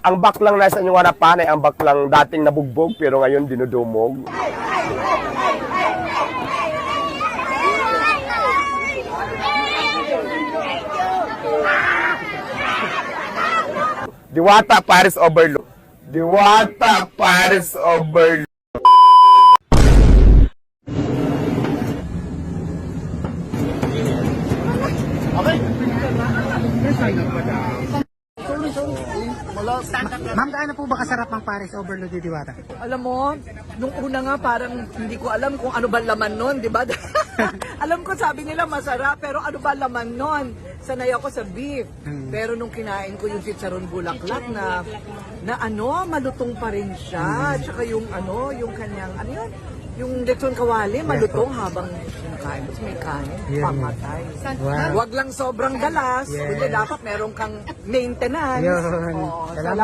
Ang baklang nasa inyong harapan ay ang baklang dating nabugbog pero ngayon dinudumog. Diwata Paris Overlook. Diwata Paris Overlook. Ma'am, gaano po ba kasarap ang Paris Overload di Diwata? Alam mo, nung una nga parang hindi ko alam kung ano ba laman nun, di ba? Alam ko sabi nila masarap, pero ano ba laman nun? Sanay ako sa beef. Pero nung kinain ko yung chicharon bulaklak na ano, malutong pa rin siya. Tsaka yung ano, yung kanyang, ano yun? Yung lechon kawali, malutong habang kinakain. Tapos may kanin, pamatay. Wow. Huwag lang sobrang galas, kundi dapat meron kang maintenance. Yun. Oo, Salamat.